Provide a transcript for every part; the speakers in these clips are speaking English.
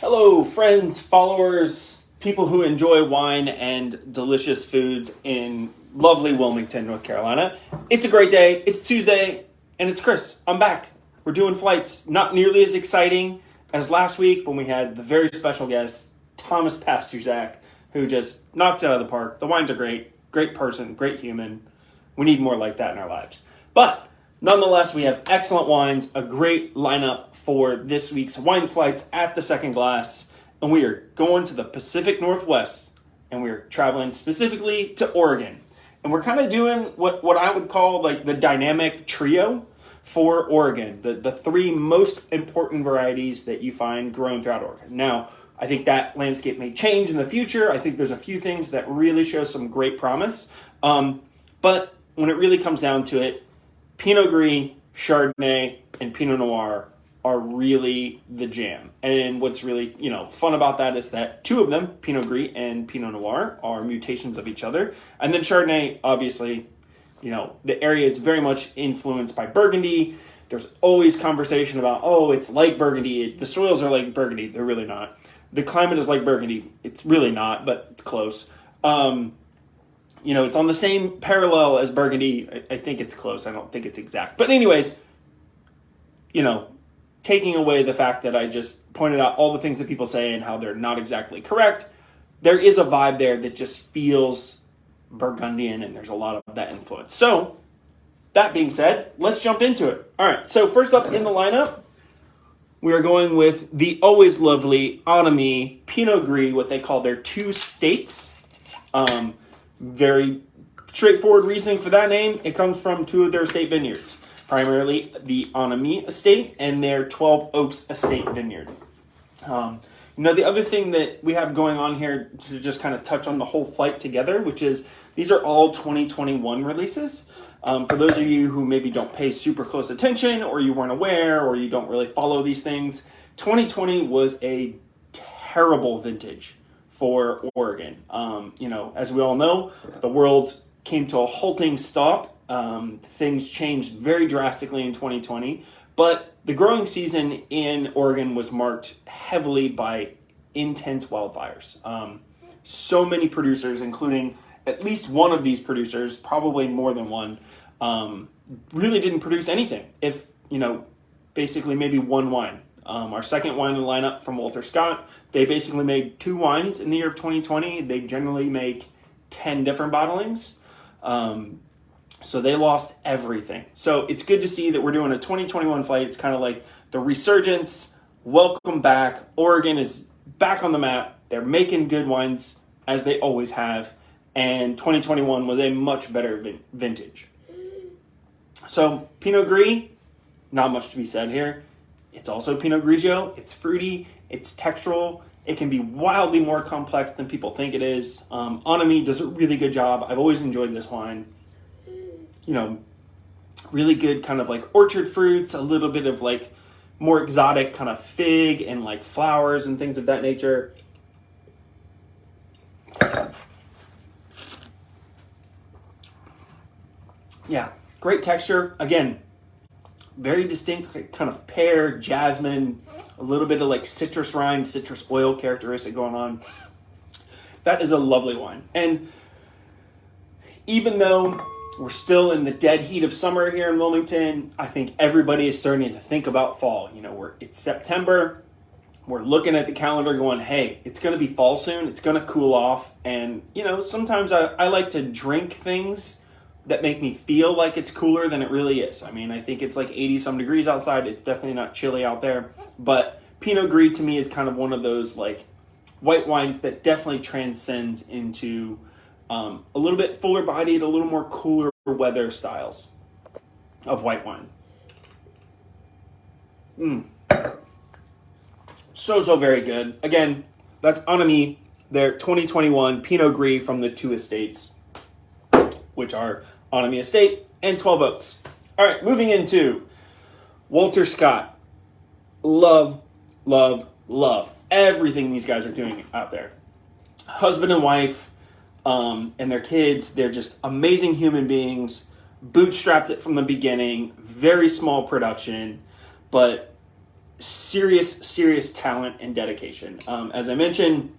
Hello, friends, followers, people who enjoy wine and delicious foods in lovely Wilmington, North Carolina. It's a great day. It's Tuesday, and it's Chris. I'm back. We're doing flights. Not nearly as exciting as last week when we had the very special guest, Thomas Pasturzak, who just knocked it out of the park. The wines are great. Great person. Great human. We need more like that in our lives. But nonetheless, we have excellent wines, a great lineup for this week's wine flights at the Second Glass, and we are going to the Pacific Northwest, and we're traveling specifically to Oregon. And we're kind of doing what I would call like the dynamic trio for Oregon, the three most important varieties that you find grown throughout Oregon. Now, I think that landscape may change in the future. I think there's a few things that really show some great promise. But when it really comes down to it, Pinot Gris, Chardonnay, and Pinot Noir are really the jam. And what's really, fun about that is that two of them, Pinot Gris and Pinot Noir, are mutations of each other. And then Chardonnay, obviously, the area is very much influenced by Burgundy. There's always conversation about, it's like Burgundy. The soils are like Burgundy. They're really not. The climate is like Burgundy. It's really not, but it's close. It's on the same parallel as Burgundy. I think it's close. I don't think it's exact. But anyways, taking away the fact that I just pointed out all the things that people say and how they're not exactly correct, there is a vibe there that just feels Burgundian, and there's a lot of that influence. So, that being said, let's jump into it. All right, so first up in the lineup, we are going with the always lovely Amie Pinot Gris, what they call their two states. Very straightforward reasoning for that name. It comes from two of their estate vineyards, primarily the Amie estate and their 12 Oaks estate vineyard. The other thing that we have going on here to just kind of touch on the whole flight together, which is these are all 2021 releases. For those of you who maybe don't pay super close attention, or you weren't aware, or you don't really follow these things, 2020 was a terrible vintage for Oregon. As we all know, the world came to a halting stop. Things changed very drastically in 2020, but the growing season in Oregon was marked heavily by intense wildfires. So many producers, including at least one of these producers, probably more than one, really didn't produce anything. If, basically maybe one wine. Our second wine in the lineup from Walter Scott, they basically made two wines in the year of 2020. They generally make 10 different bottlings. So they lost everything. So it's good to see that we're doing a 2021 flight. It's kind of like the resurgence. Welcome back. Oregon is back on the map. They're making good wines as they always have. And 2021 was a much better vintage. So Pinot Gris, not much to be said here. It's also Pinot Grigio. It's fruity. It's textural. It can be wildly more complex than people think it is. Amie does a really good job. I've always enjoyed this wine. Really good kind of like orchard fruits, a little bit of like more exotic kind of fig and like flowers and things of that nature. Yeah, great texture. Again, very distinct kind of pear, jasmine, a little bit of like citrus rind, citrus oil characteristic going on. That is a lovely wine. And even though we're still in the dead heat of summer here in Wilmington, I think everybody is starting to think about fall. It's September. We're looking at the calendar going, hey, it's going to be fall soon. It's going to cool off. And, sometimes I like to drink things that make me feel like it's cooler than it really is. I think it's like 80-some degrees outside. It's definitely not chilly out there. But Pinot Gris to me is kind of one of those like white wines that definitely transcends into a little bit fuller bodied, a little more cooler weather styles of white wine. So very good. Again, that's Amie, their 2021 Pinot Gris from the two estates, which are Amie Estate and 12 Oaks. All right, moving into Walter Scott. Love everything these guys are doing out there. Husband and wife, and their kids, they're just amazing human beings, bootstrapped it from the beginning, very small production, but serious talent and dedication. As I mentioned,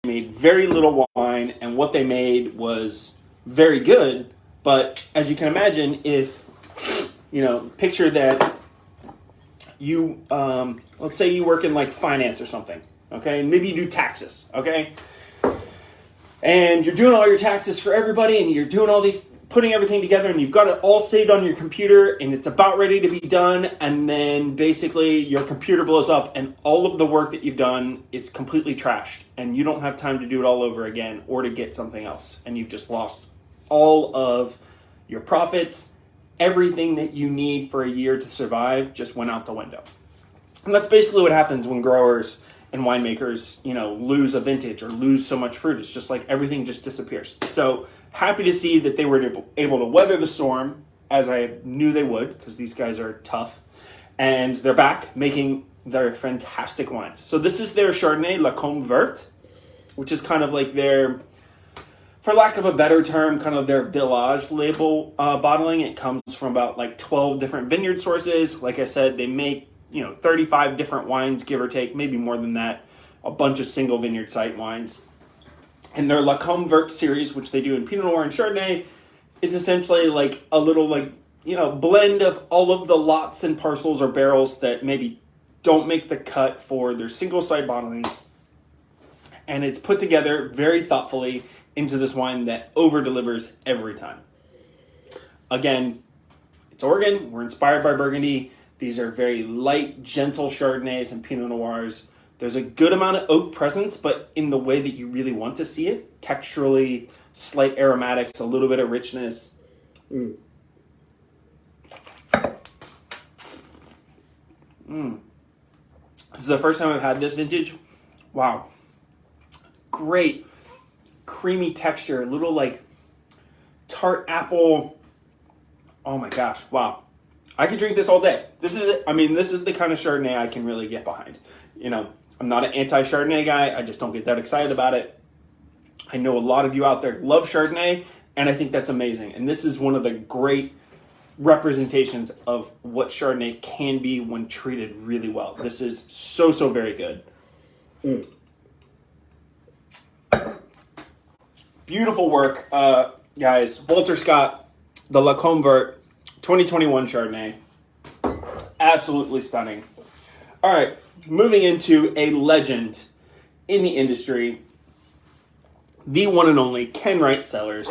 they made very little wine, and what they made was very good. But as you can imagine, if picture that you, let's say you work in like finance or something, okay, and maybe you do taxes, okay, and you're doing all your taxes for everybody, and you're doing all these, putting everything together, and you've got it all saved on your computer, and it's about ready to be done, and then basically your computer blows up, and all of the work that you've done is completely trashed, and you don't have time to do it all over again or to get something else, and you've just lost all of your profits. Everything that you need for a year to survive just went out the window. And that's basically what happens when growers and winemakers, lose a vintage or lose so much fruit. It's just like everything just disappears. So happy to see that they were able to weather the storm, as I knew they would, because these guys are tough. And they're back making their fantastic wines. So this is their Chardonnay, La Combe Verte, which is kind of like their, for lack of a better term, kind of their village label bottling. It comes from about like 12 different vineyard sources. Like I said, they make 35 different wines, give or take, maybe more than that. A bunch of single vineyard site wines. And their La Combe Verte series, which they do in Pinot Noir and Chardonnay, is essentially like a little blend of all of the lots and parcels or barrels that maybe don't make the cut for their single site bottlings. And it's put together very thoughtfully into this wine that over-delivers every time. Again, it's Oregon. We're inspired by Burgundy. These are very light, gentle Chardonnays and Pinot Noirs. There's a good amount of oak presence, but in the way that you really want to see it. Texturally, slight aromatics, a little bit of richness. This is the first time I've had this vintage. Wow. Great creamy texture, a little like tart apple. Oh my gosh, wow. I could drink this all day. This is the kind of Chardonnay I can really get behind. I'm not an anti-Chardonnay guy. I just don't get that excited about it. I know a lot of you out there love Chardonnay, and I think that's amazing. And this is one of the great representations of what Chardonnay can be when treated really well. This is so very good. Beautiful work, guys. Walter Scott, the La Combe Verte 2021 Chardonnay. Absolutely stunning. All right, moving into a legend in the industry, the one and only Ken Wright Cellars.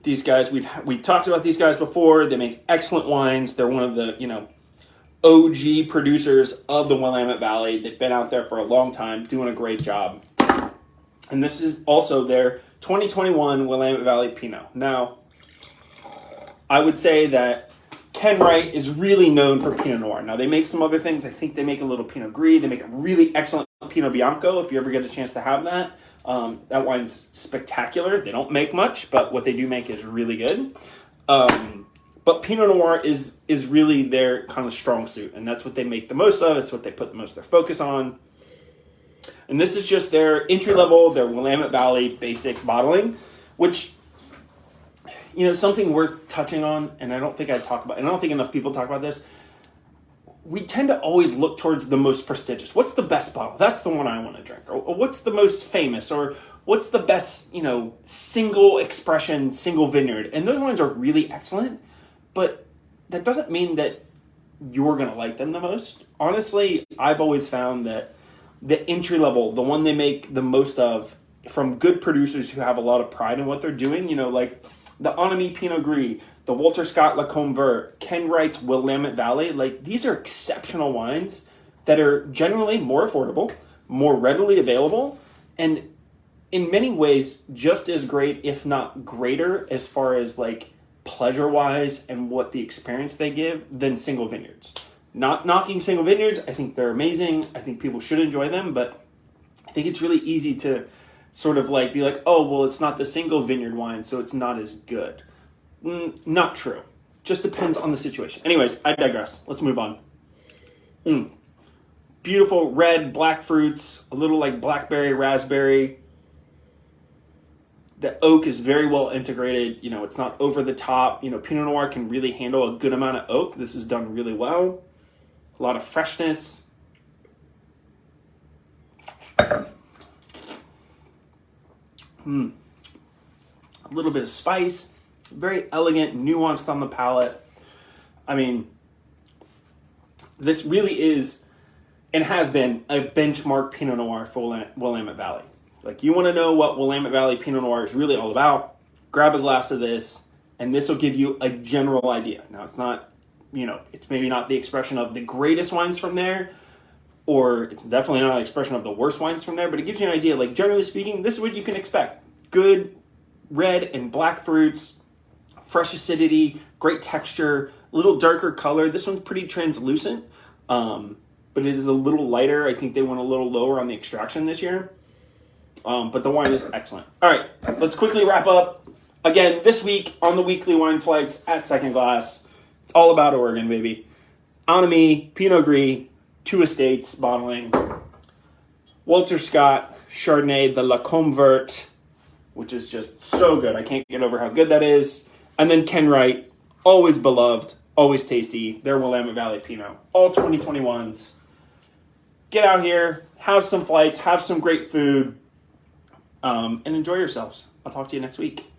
These guys, we talked about these guys before. They make excellent wines. They're one of the, OG producers of the Willamette Valley. They've been out there for a long time, doing a great job. And this is also their 2021 Willamette Valley Pinot. Now, I would say that Ken Wright is really known for Pinot Noir. Now, they make some other things. I think they make a little Pinot Gris. They make a really excellent Pinot Bianco, if you ever get a chance to have that. That wine's spectacular. They don't make much, but what they do make is really good. But Pinot Noir is really their kind of strong suit, and that's what they make the most of. It's what they put the most of their focus on. And this is just their entry-level, their Willamette Valley basic bottling, which, something worth touching on, and I don't think enough people talk about this. We tend to always look towards the most prestigious. What's the best bottle? That's the one I want to drink. Or what's the most famous? Or what's the best, single expression, single vineyard? And those wines are really excellent, but that doesn't mean that you're going to like them the most. Honestly, I've always found that the entry level, the one they make the most of from good producers who have a lot of pride in what they're doing, like the Amie Pinot Gris, the Walter Scott La Combe Verte, Ken Wright's Willamette Valley, these are exceptional wines that are generally more affordable, more readily available, and in many ways just as great, if not greater, as far as pleasure-wise and what the experience they give than single vineyards. Not knocking single vineyards. I think they're amazing. I think people should enjoy them, but I think it's really easy to sort of be like, oh, well, it's not the single vineyard wine, so it's not as good. Not true. Just depends on the situation. Anyways, I digress. Let's move on. Beautiful red, black fruits, a little blackberry, raspberry. The oak is very well integrated. You know, it's not over the top. You know, Pinot Noir can really handle a good amount of oak. This is done really well. A lot of freshness. A little bit of spice. Very elegant, nuanced on the palate. I mean, this really is and has been a benchmark Pinot Noir for Willamette Valley. Like, you want to know what Willamette Valley Pinot Noir is really all about, grab a glass of this, and this will give you a general idea. Now, it's not, you know, it's maybe not the expression of the greatest wines from there, or it's definitely not an expression of the worst wines from there, but it gives you an idea. Like, generally speaking, this is what you can expect. Good red and black fruits, fresh acidity, great texture, a little darker color. This one's pretty translucent, but it is a little lighter. I think they went a little lower on the extraction this year. But the wine is excellent. All right, let's quickly wrap up. Again, this week on the weekly wine flights at Second Glass, it's all about Oregon, baby. Amie, Pinot Gris, 2 Estates bottling. Walter Scott, Chardonnay, the La Combe Verte, which is just so good. I can't get over how good that is. And then Ken Wright, always beloved, always tasty. Their Willamette Valley Pinot. All 2021s. Get out here, have some flights, have some great food, and enjoy yourselves. I'll talk to you next week.